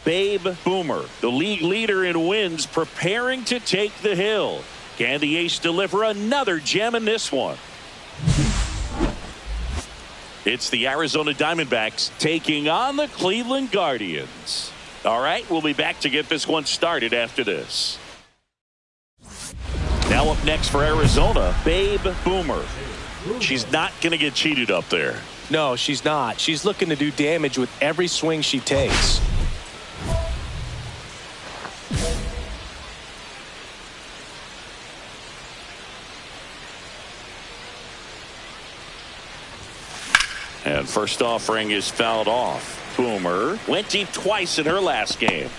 Babe Boomer, the league leader in wins, preparing to take the hill. Can the ace deliver another gem in this one? It's the Arizona Diamondbacks taking on the Cleveland Guardians. All right, we'll be back to get this one started after this. Now up next for Arizona, Babe Boomer. She's not going to get cheated up there. No, she's not. She's looking to do damage with every swing she takes. And first offering is fouled off. Boomer went deep twice in her last game.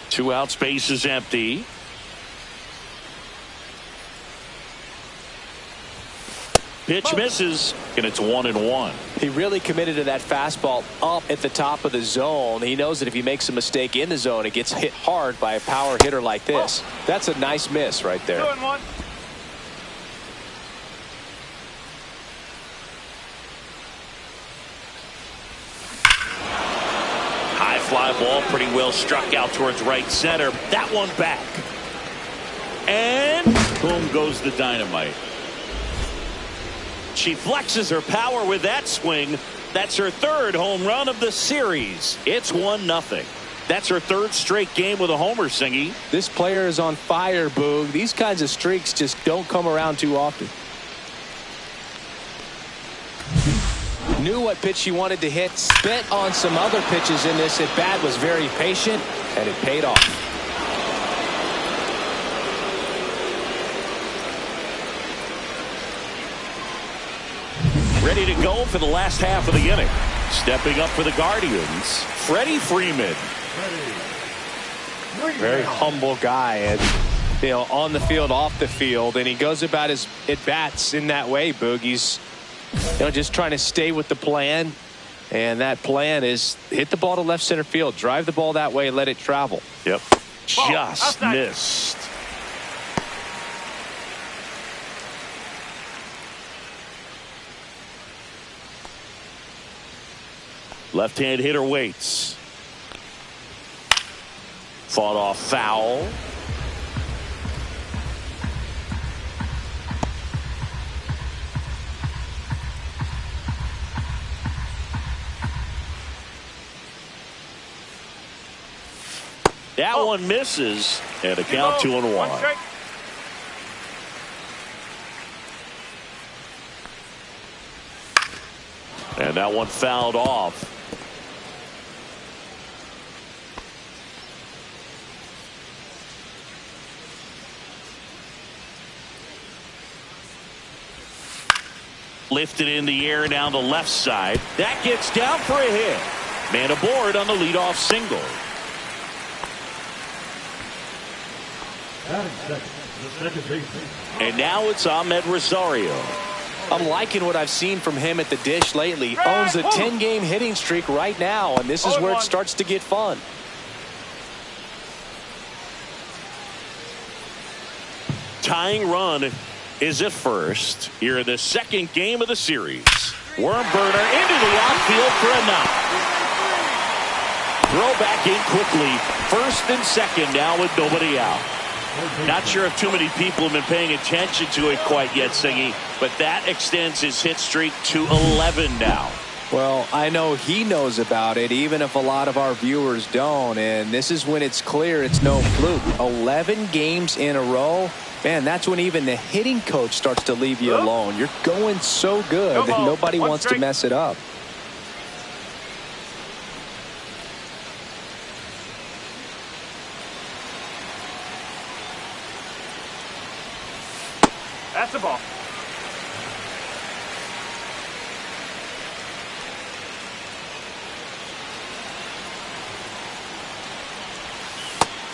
2 outs, base is empty. Pitch misses, and it's 1-1. He really committed to that fastball up at the top of the zone. He knows that if he makes a mistake in the zone, it gets hit hard by a power hitter like this. That's a nice miss right there. 2-1. High fly ball, pretty well struck out towards right center. That one back. And boom goes the dynamite. She flexes her power with that swing. That's her 3rd home run of the series. It's 1-0. That's her 3rd straight game with a homer, Singy. This player is on fire, Boog. These kinds of streaks just don't come around too often. Knew what pitch she wanted to hit. Spent on some other pitches in this at bat. Was very patient, and it paid off. Ready to go for the last half of the inning. Stepping up for the Guardians, Freddie Freeman. Very humble guy, and on the field, off the field, and he goes about his at-bats in that way, Boog. He's just trying to stay with the plan, and that plan is hit the ball to left center field, drive the ball that way, let it travel. Yep. Just missed. Left-hand hitter waits. Fought off foul. That one misses, and a count 2-1. And that one fouled off. Lifted in the air down the left side. That gets down for a hit. Man aboard on the leadoff single. And now it's Ahmed Rosario. I'm liking what I've seen from him at the dish lately. Owns a 10-game hitting streak right now, and this is where it starts to get fun. Tying run is at first here in the 2nd game of the series. Worm burner into the outfield for a knock. Throw back in quickly. 1st and 2nd now with nobody out. Not sure if too many people have been paying attention to it quite yet, Singy, but that extends his hit streak to 11 now. Well, I know he knows about it, even if a lot of our viewers don't, and this is when it's clear it's no fluke. 11 games in a row. Man, that's when even the hitting coach starts to leave you alone. You're going so good that nobody wants to mess it up. That's the ball.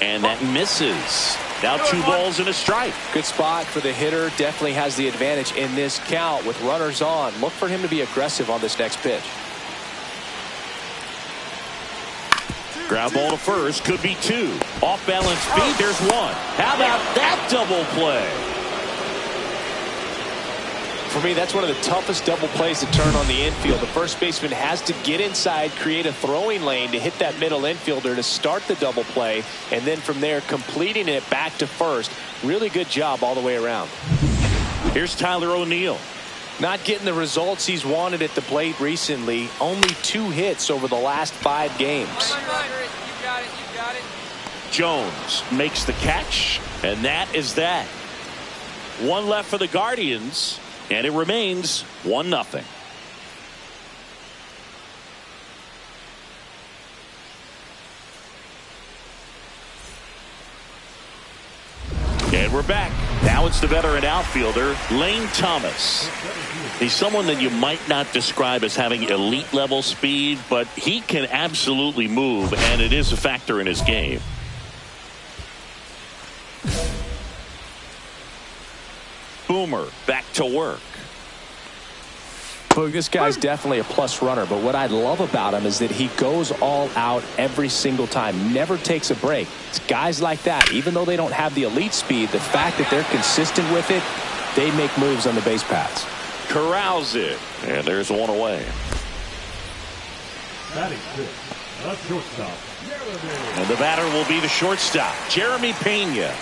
And that misses. Now 2 balls and a strike. Good spot for the hitter. Definitely has the advantage in this count with runners on. Look for him to be aggressive on this next pitch. Ground ball to first. Could be 2. Off balance speed. There's 1. How about that double play? For me, that's one of the toughest double plays to turn on the infield. The first baseman has to get inside, create a throwing lane to hit that middle infielder to start the double play, and then from there completing it back to first. Really good job all the way around. Here's Tyler O'Neill. Not getting the results he's wanted at the plate recently. Only 2 hits over the last 5 games. You got it. Jones makes the catch, and that is that. 1 left for the Guardians, and it remains 1-0. And we're back. Now it's the veteran outfielder, Lane Thomas. He's someone that you might not describe as having elite level speed, but he can absolutely move, and it is a factor in his game. Boomer back to work. Look, this guy's definitely a plus runner, but what I love about him is that he goes all out every single time, never takes a break. It's guys like that, even though they don't have the elite speed, the fact that they're consistent with it, they make moves on the base paths. Corrals it, and there's 1 away. Batting a shortstop. And the batter will be the shortstop, Jeremy Pena.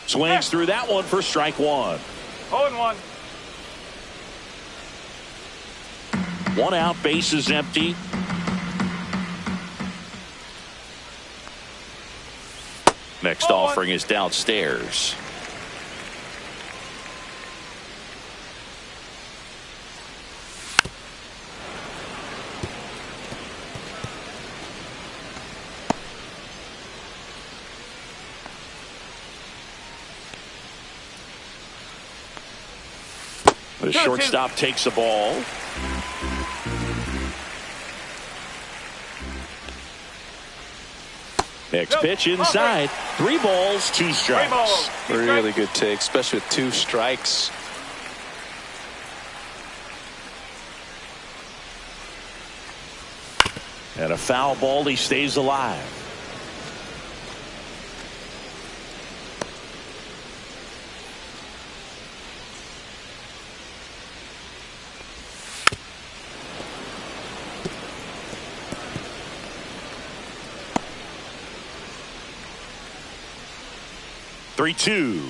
Swings through that one for strike 1. 0-1. 1 out, base is empty. Next offering is downstairs. The shortstop takes the ball. Next pitch inside. 3 balls, 2 strikes. Really good take, especially with 2 strikes. And a foul ball, he stays alive. Three-two.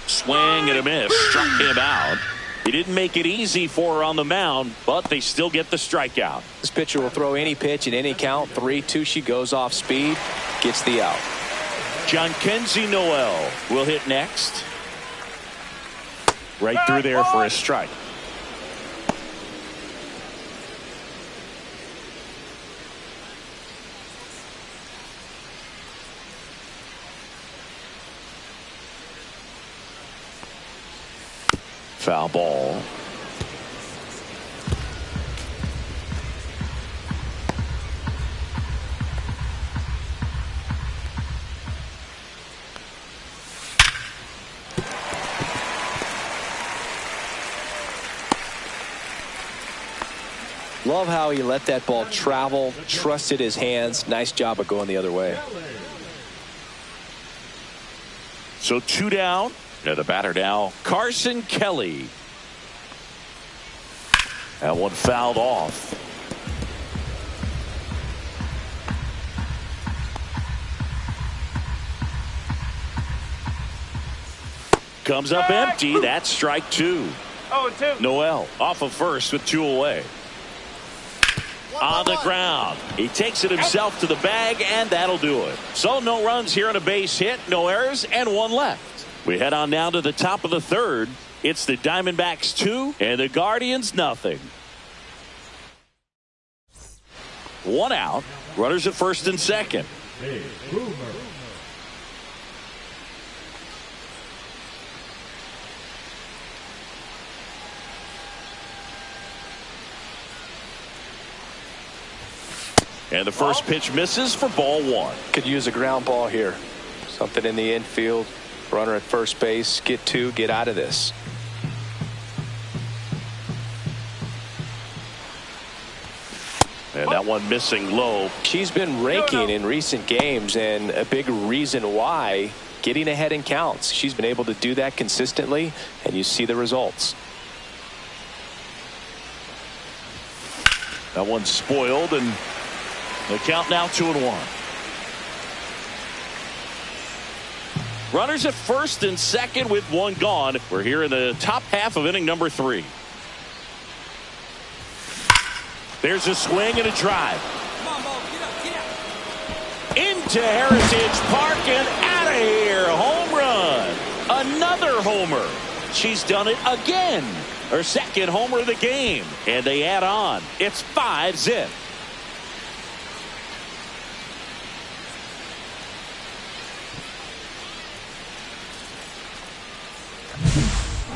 Swing and a miss. Struck him out. He didn't make it easy for her on the mound, but they still get the strikeout. This pitcher will throw any pitch at any count. 3-2. She goes off speed, gets the out. John Kenzie Noel will hit next. Right through there for a strike. Foul ball. Love how he let that ball travel, trusted his hands. Nice job of going the other way. So 2 down. And the batter now, Carson Kelly. That one fouled off. Comes up empty. That's strike 2. 0-2. Noel off of first with 2 away. On the ground. He takes it himself to the bag, and that'll do it. So no runs here on a base hit, no errors, and 1 left. We head on now to the top of the 3rd. It's the Diamondbacks 2 and the Guardians nothing. 1 out. Runners at first and second. Hey, Boomer. And the first pitch misses for ball 1. Could use a ground ball here. Something in the infield. Runner at first base. Get 2. Get out of this. And that one missing low. She's been raking in recent games, and a big reason why, getting ahead in counts. She's been able to do that consistently, and you see the results. That one's spoiled, and the count now 2-1. Runners at first and second with one gone. We're here in the top half of inning number 3. There's a swing and a drive. Come on, ball. Get up, get up. Into Heritage Park and out of here. Home run. Another homer. She's done it again. Her second homer of the game. And they add on. It's 5-zip.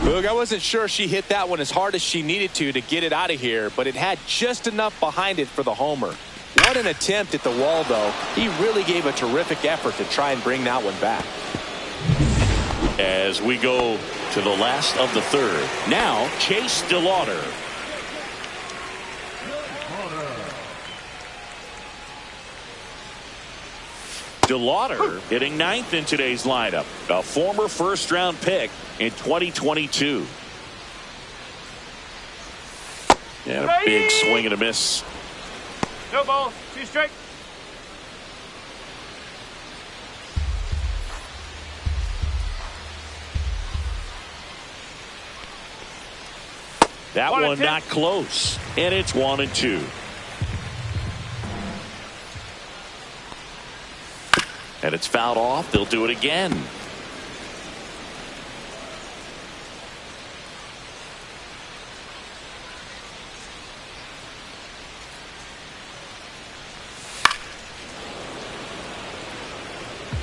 Boog, I wasn't sure she hit that one as hard as she needed to get it out of here, but it had just enough behind it for the homer. What an attempt at the wall, though. He really gave a terrific effort to try and bring that one back. As we go to the last of the third. Now, Chase DeLauder. DeLauder hitting 9th in today's lineup. A former first-round pick in 2022. And a big swing and a miss. No ball. 2 strike. That one not close. And it's 1-2. And it's fouled off. They'll do it again.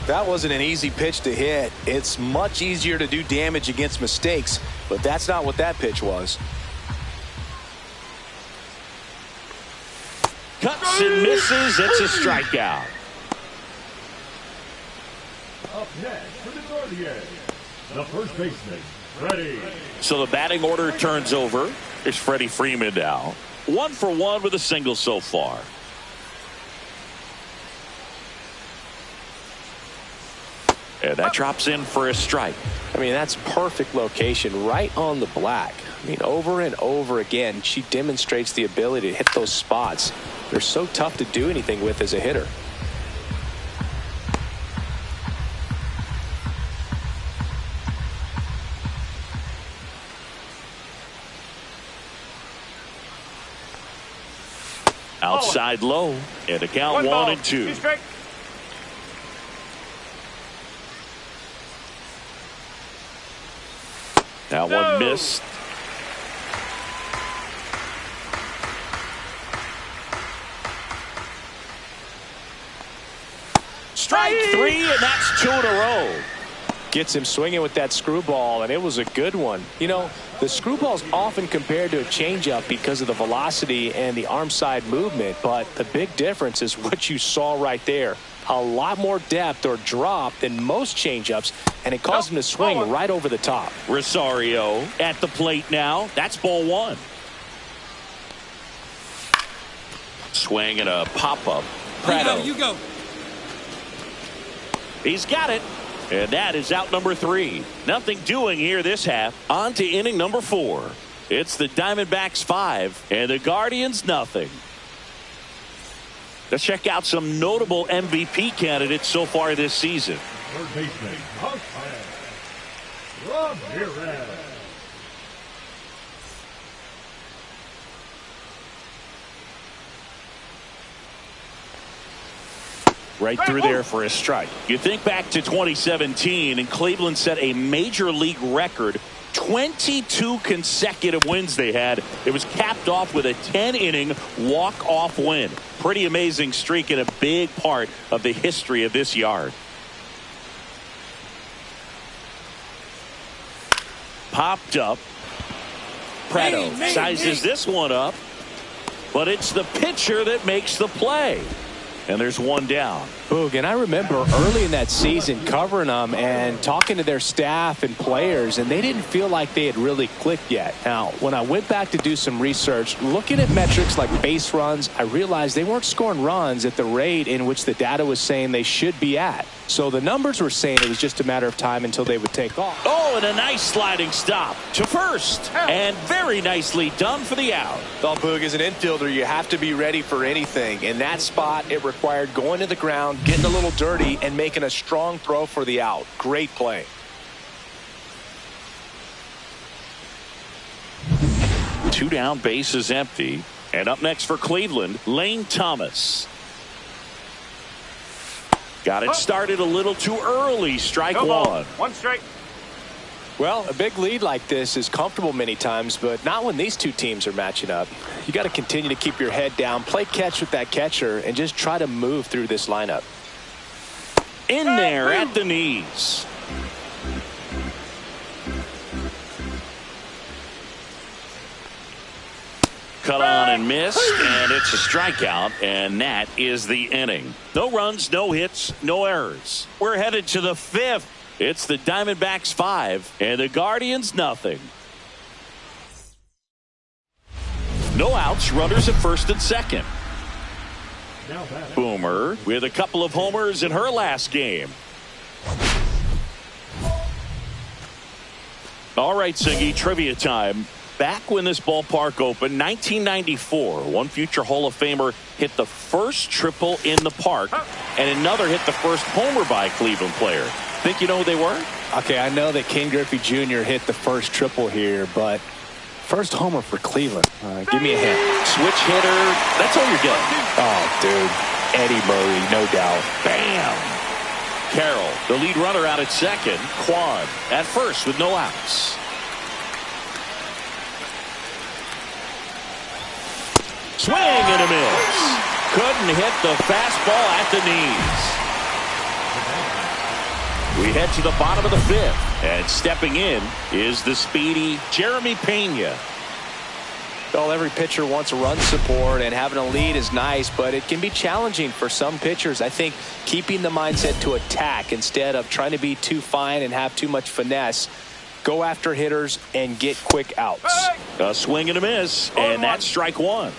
That wasn't an easy pitch to hit. It's much easier to do damage against mistakes, but that's not what that pitch was. Cuts and misses. It's a strikeout. Up next for the Guardians, the first baseman, Freddie. So the batting order turns over. It's Freddie Freeman now. 1 for 1 with a single so far. And that drops in for a strike. I mean, that's perfect location right on the black. I mean, over and over again, she demonstrates the ability to hit those spots. They're so tough to do anything with as a hitter. Outside low. And the count 1-2. 2 strike. That one missed. Strike 3, and that's 2 in a row. Gets him swinging with that screwball, and it was a good one. You know, the screwball's often compared to a changeup because of the velocity and the arm side movement, but the big difference is what you saw right there. A lot more depth or drop than most changeups, and it caused him to swing right over the top. Rosario at the plate now. That's ball 1. Swing and a pop-up. Prado. You go. He's got it. And that is out number 3. Nothing doing here this half. On to inning number 4. It's the Diamondbacks 5 and the Guardians nothing. Let's check out some notable MVP candidates so far this season. Third baseman, Ramirez. Right through there for a strike. You think back to 2017, and Cleveland set a major league record. 22 consecutive wins they had. It was capped off with a 10-inning walk-off win. Pretty amazing streak and a big part of the history of this yard. Popped up. Prado sizes this one up, but it's the pitcher that makes the play. And there's one down. Boog, and I remember early in that season covering them and talking to their staff and players, and they didn't feel like they had really clicked yet. Now, when I went back to do some research, looking at metrics like base runs, I realized they weren't scoring runs at the rate in which the data was saying they should be at. So the numbers were saying it was just a matter of time until they would take off. Oh, and a nice sliding stop to first. And very nicely done for the out. Well, Boog, as an infielder, you have to be ready for anything. In that spot, it required going to the ground, getting a little dirty, and making a strong throw for the out. Great play. Two down, base is empty. And up next for Cleveland, Lane Thomas. Got it started a little too early. Strike one. One strike. Well, a big lead like this is comfortable many times, but not when these two teams are matching up. You got to continue to keep your head down, play catch with that catcher, and just try to move through this lineup. In there at the knees. Cut on and missed, and it's a strikeout, and that is the inning. No runs, no hits, no errors. We're headed to the fifth. It's the Diamondbacks 5 and the Guardians nothing. No outs, runners at first and second. Boomer with a couple of homers in her last game. All right, Siggy, trivia time. Back when this ballpark opened, 1994, one future Hall of Famer hit the first triple in the park, and another hit the first homer by a Cleveland player. Think you know who they were? Okay, I know that Ken Griffey Jr. hit the first triple here, but first homer for Cleveland. Give me a hint. Switch hitter. That's all you're getting. Oh, dude. Eddie Murray, no doubt. Bam! Carroll, the lead runner out at second. Quan at first with no outs. Swing and a miss. Couldn't hit the fastball at the knees. We head to the bottom of the fifth, and stepping in is the speedy Jeremy Pena. Well, every pitcher wants a run support, and having a lead is nice, but it can be challenging for some pitchers. I think keeping the mindset to attack instead of trying to be too fine and have too much finesse. Go after hitters and get quick outs. A swing and a miss, and that's strike one.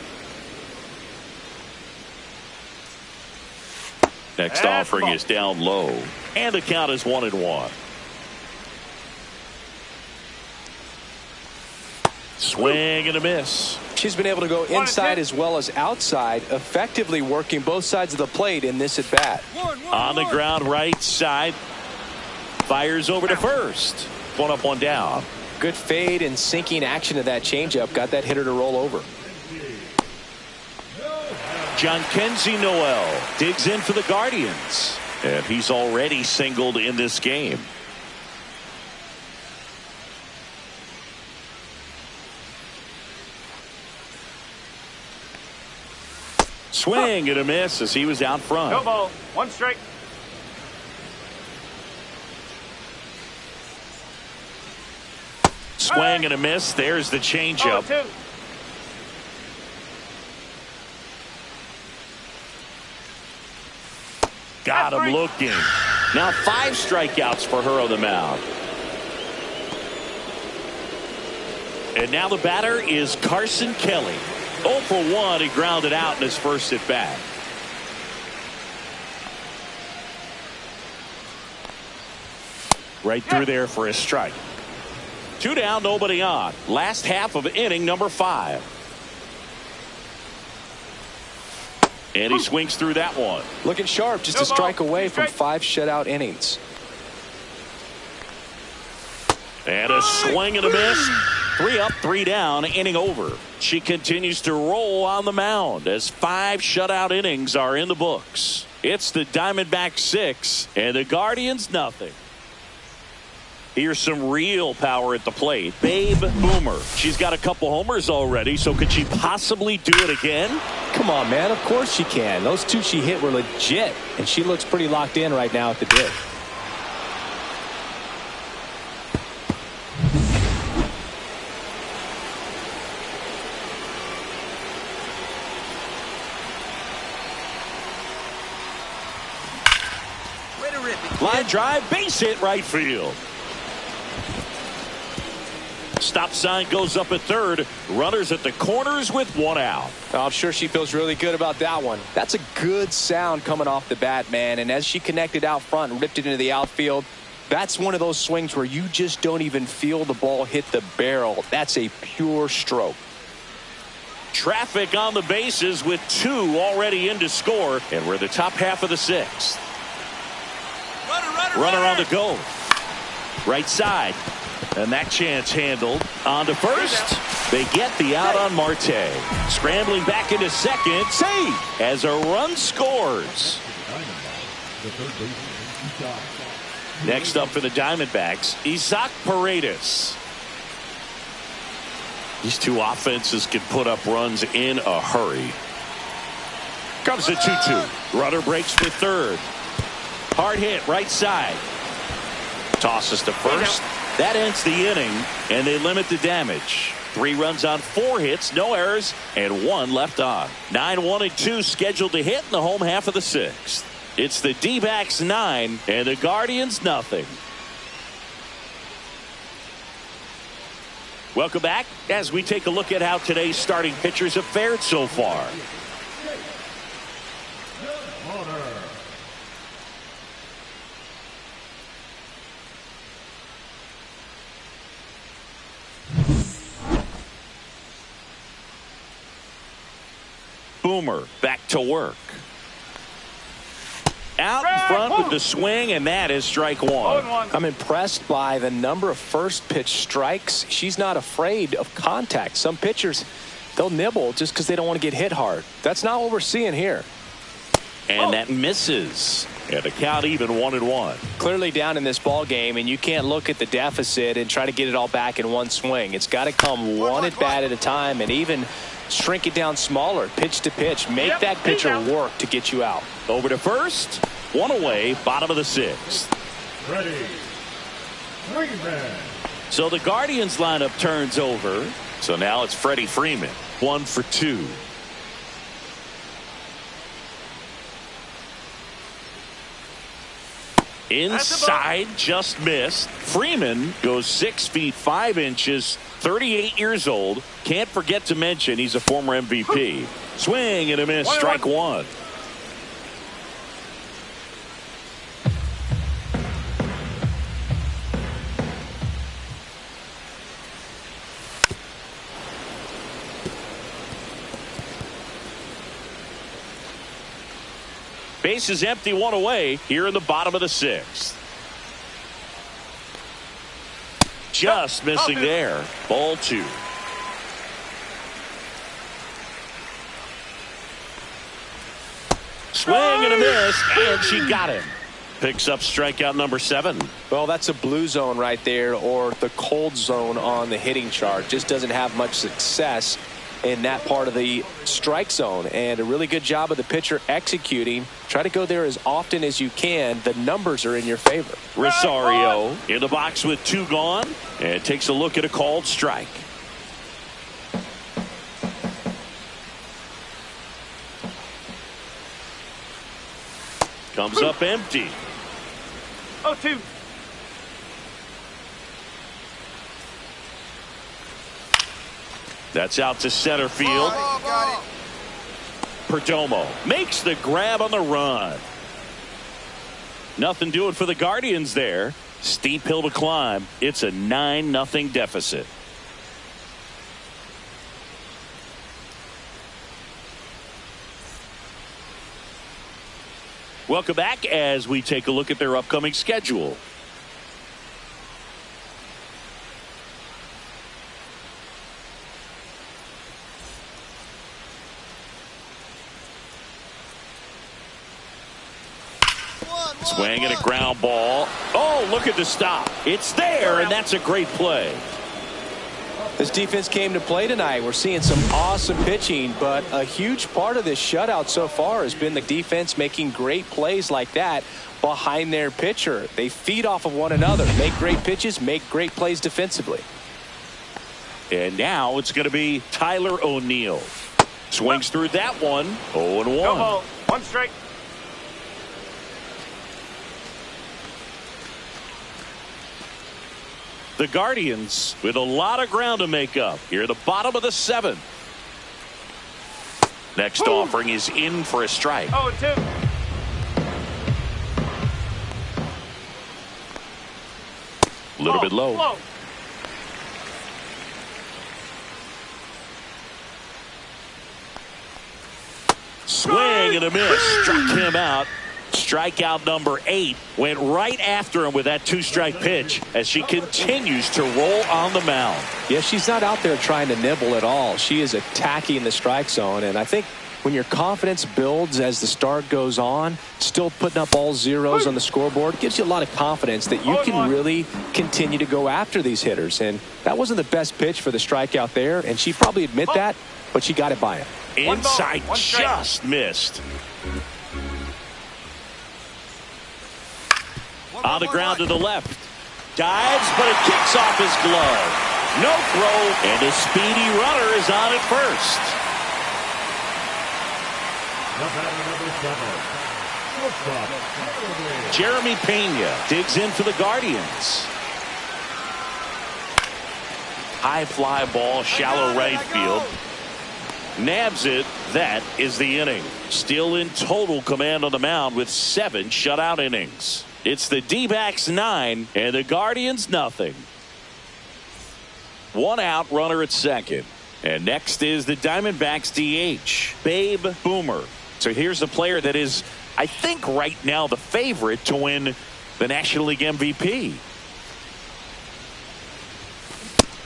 Next offering is down low, and the count is 1-1. Swing and a miss. She's been able to go inside as well as outside, effectively working both sides of the plate in this at bat. On the ground right side, fires over to first. One up, one down. Good fade and sinking action of that changeup got that hitter to roll over. Jhonkensy Noel digs in for the Guardians, and he's already singled in this game. Swing and a miss as he was out front. No ball. One strike. Swing and a miss. There's the changeup. Got him looking. Now 5 strikeouts for her on the mound. And now the batter is Carson Kelly. 0 for 1. He grounded out in his first at bat. Right through there for a strike. 2 down, nobody on. Last half of inning number 5. And he swings through that one. Looking sharp, just a strike away from 5 shutout innings. And a swing and a miss. 3 up, 3 down, inning over. She continues to roll on the mound as 5 shutout innings are in the books. It's the Diamondbacks 6 and the Guardians nothing. Here's some real power at the plate. Babe Boomer. She's got a couple homers already, so could she possibly do it again? Come on, man. Of course she can. Those 2 she hit were legit, and she looks pretty locked in right now at the dish. Line drive, base hit right field. Stop sign goes up at third. Runners at the corners with one out. I'm sure she feels really good about that one. That's a good sound coming off the bat, man. And as she connected out front and ripped it into the outfield, that's one of those swings where you just don't even feel the ball hit the barrel. That's a pure stroke. Traffic on the bases with two already in to score. And we're in the top half of the sixth. Runner on the go. Right side. And that chance handled. On to first. They get the out on Marte. Scrambling back into second. Save as a run scores. Next up for the Diamondbacks, Isaac Paredes. These two offenses can put up runs in a hurry. Comes a 2-2. Runner breaks for third. Hard hit right side. Tosses to first. That ends the inning, and they limit the damage. 3 runs on 4 hits, no errors, and 1 left on. 9-1 and 2 scheduled to hit in the home half of the sixth. It's the D-backs 9 and the Guardians nothing. Welcome back as we take a look at how today's starting pitchers have fared so far. Boomer back to work. Out in front with the swing, and that is strike one. I'm impressed by the number of first pitch strikes. She's not afraid of contact. Some pitchers, they'll nibble just because they don't want to get hit hard. That's not what we're seeing here. And that misses. And the count even 1-1. Clearly down in this ball game, and you can't look at the deficit and try to get it all back in one swing. It's got to come one at bat at a time, and even shrink it down smaller, pitch to pitch. Make that pitcher work to get you out. Over to first. 1 away, bottom of the sixth. Ready. Freeman. So the Guardians lineup turns over. So now it's Freddie Freeman. 1 for 2. Inside, just missed. Freeman goes 6 feet 5 inches, 38 years old. Can't forget to mention he's a former MVP. Swing and a miss, strike one. Base is empty, 1 away here in the bottom of the sixth. Just missing there. Ball 2. Swing and a miss, and she got him. Picks up strikeout number 7. Well, that's a blue zone right there, or the cold zone on the hitting chart. Just doesn't have much success in that part of the strike zone, and a really good job of the pitcher executing. Try to go there as often as you can. The numbers are in your favor. Rosario in the box with 2 gone, and takes a look at a called strike. Comes up empty. 0-2. That's out to center field. Perdomo makes the grab on the run. Nothing doing for the Guardians there. Steep hill to climb. It's a 9-0 deficit. Welcome back as we take a look at their upcoming schedule. Swing and a ground ball. Oh, look at the stop. It's there, and that's a great play. This defense came to play tonight. We're seeing some awesome pitching, but a huge part of this shutout so far has been the defense making great plays like that behind their pitcher. They feed off of one another, make great pitches, make great plays defensively. And now it's going to be Tyler O'Neill. Swings through that one. 0-1. No ball. 1 strike. The Guardians with a lot of ground to make up here at the bottom of the 7th. Next offering is in for a strike. 0-2. A little bit low. Whoa. Swing and a miss. Struck him out. Strikeout number 8. Went right after him with that 2-strike pitch as she continues to roll on the mound. Yeah, she's not out there trying to nibble at all. She is attacking the strike zone. And I think when your confidence builds as the start goes on, still putting up all zeros on the scoreboard gives you a lot of confidence that you can really continue to go after these hitters. And that wasn't the best pitch for the strikeout there. And she probably admit that, but she got it by him. Inside, just missed. On the ground to the left. Dives, but it kicks off his glove. No throw, and a speedy runner is on at first. Jeremy Pena digs in for the Guardians. High fly ball, shallow right field. Nabs it. That is the inning. Still in total command on the mound with 7 shutout innings. It's the D-backs 9 and the Guardians nothing. 1 out, runner at second. And next is the Diamondbacks DH, Babe Boomer. So here's the player that is, I think right now, the favorite to win the National League MVP.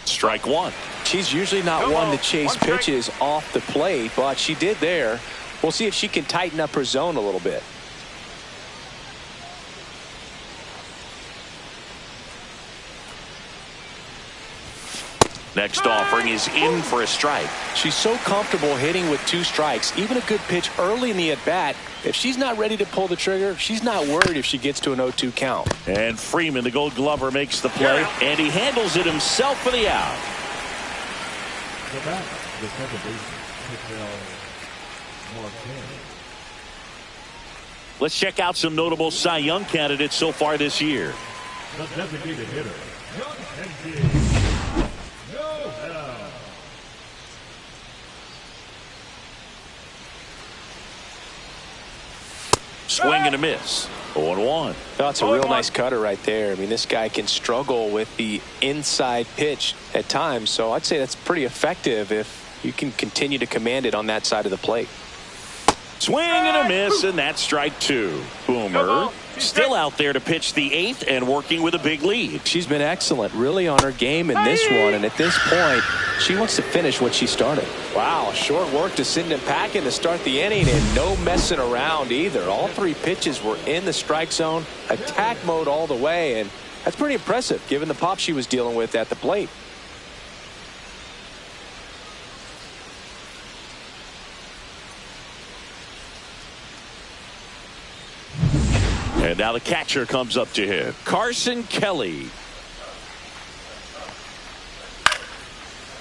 Strike 1. She's usually not one to chase pitches off the plate, but she did there. We'll see if she can tighten up her zone a little bit. Next offering is in for a strike. She's so comfortable hitting with 2 strikes. Even a good pitch early in the at-bat. If she's not ready to pull the trigger, she's not worried if she gets to an 0-2 count. And Freeman, the Gold Glover, makes the play, and he handles it himself for the out. Let's check out some notable Cy Young candidates so far this year. The designated hitter, Swing and a miss. 0-1. That's a real nice cutter right there. I mean, this guy can struggle with the inside pitch at times, so I'd say that's pretty effective if you can continue to command it on that side of the plate. Swing and a miss, and that's strike 2. Boomer still out there to pitch the 8th and working with a big lead. She's been excellent, really on her game in this one, and at this point, she wants to finish what she started. Wow, short work to send him packing to start the inning, and no messing around either. All 3 pitches were in the strike zone, attack mode all the way, and that's pretty impressive given the pop she was dealing with at the plate. And now the catcher comes up to him. Carson Kelly.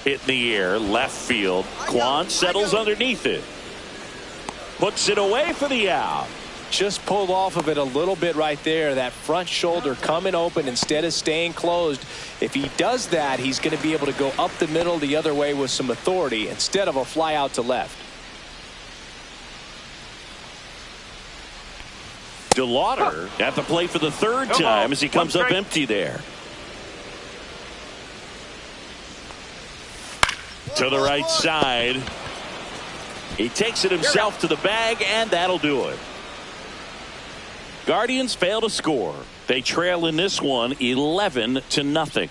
Hit in the air, left field. Kwan settles underneath it. Puts it away for the out. Just pulled off of it a little bit right there. That front shoulder coming open instead of staying closed. If he does that, he's going to be able to go up the middle the other way with some authority instead of a fly out to left. DeLauder at the plate for the 3rd time as he comes up empty there. To the right side. He takes it himself to the bag, and that'll do it. Guardians fail to score. They trail in this one 11-0.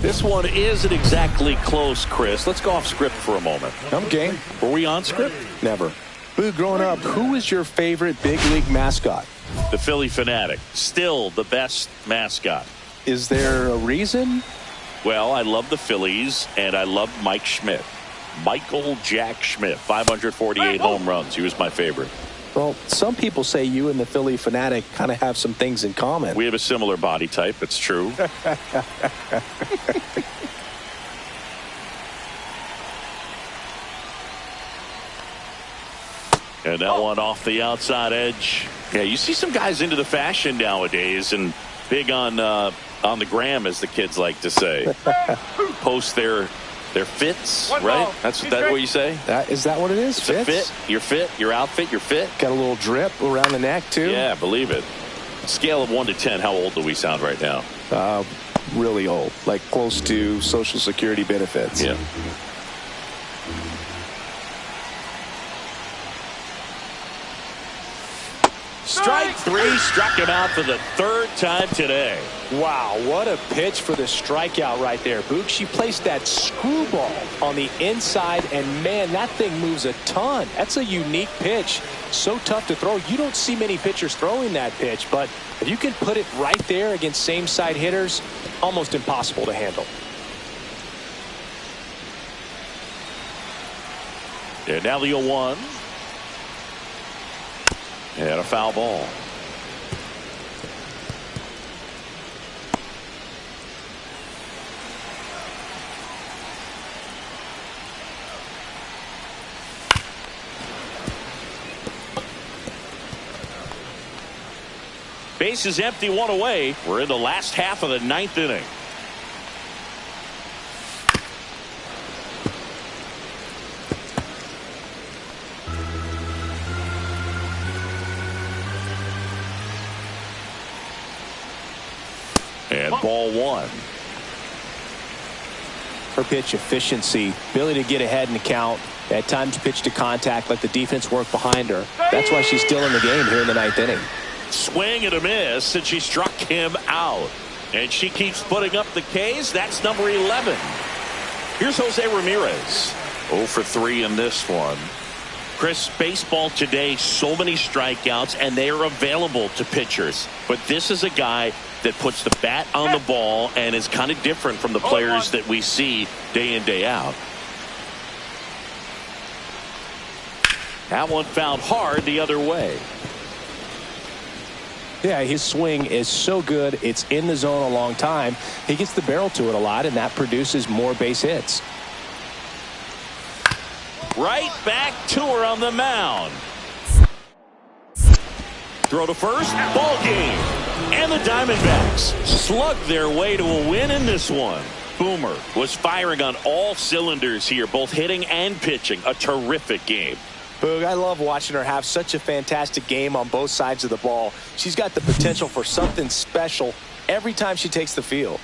This one isn't exactly close, Chris. Let's go off script for a moment. I'm game. Were we on script? Never. Boo, growing up, who was your favorite big league mascot? The Philly Fanatic. Still the best mascot. Is there a reason? Well, I love the Phillies, and I love Mike Schmidt. Michael Jack Schmidt, 548 home runs. He was my favorite. Well, some people say you and the Philly Fanatic kind of have some things in common. We have a similar body type. It's true. And that one off the outside edge. Yeah, you see some guys into the fashion nowadays and big on the gram, as the kids like to say. Post their fits, right? That's what you say? Is that what it is? It's a fit. Your fit, your outfit, your fit. Got a little drip around the neck, too. Yeah, believe it. Scale of 1 to 10, how old do we sound right now? Really old, like close to Social Security benefits. Yeah. Strike three, struck him out for the third time today. Wow, what a pitch for the strikeout right there. Boog, she placed that screwball on the inside, and man, that thing moves a ton. That's a unique pitch. So tough to throw. You don't see many pitchers throwing that pitch, but if you can put it right there against same side hitters, almost impossible to handle. And now the 0-1. And a foul ball. Base is empty, one away. We're in the last half of the ninth inning. And ball one. Her pitch efficiency, ability to get ahead in the count, at times pitch to contact, let the defense work behind her. That's why she's still in the game here in the ninth inning. Swing and a miss, and she struck him out. And she keeps putting up the Ks. That's number 11. Here's Jose Ramirez. 0 for 3 in this one. Chris, baseball today, so many strikeouts, and they are available to pitchers. But this is a guy that puts the bat on the ball and is kind of different from the players that we see day in, day out. That one fouled hard the other way. Yeah, his swing is so good. It's in the zone a long time. He gets the barrel to it a lot, and that produces more base hits. Right back to her on the mound. Throw to first, ball game. And the Diamondbacks slug their way to a win in this one. Boomer was firing on all cylinders here, both hitting and pitching. A terrific game. Boog, I love watching her have such a fantastic game on both sides of the ball. She's got the potential for something special every time she takes the field.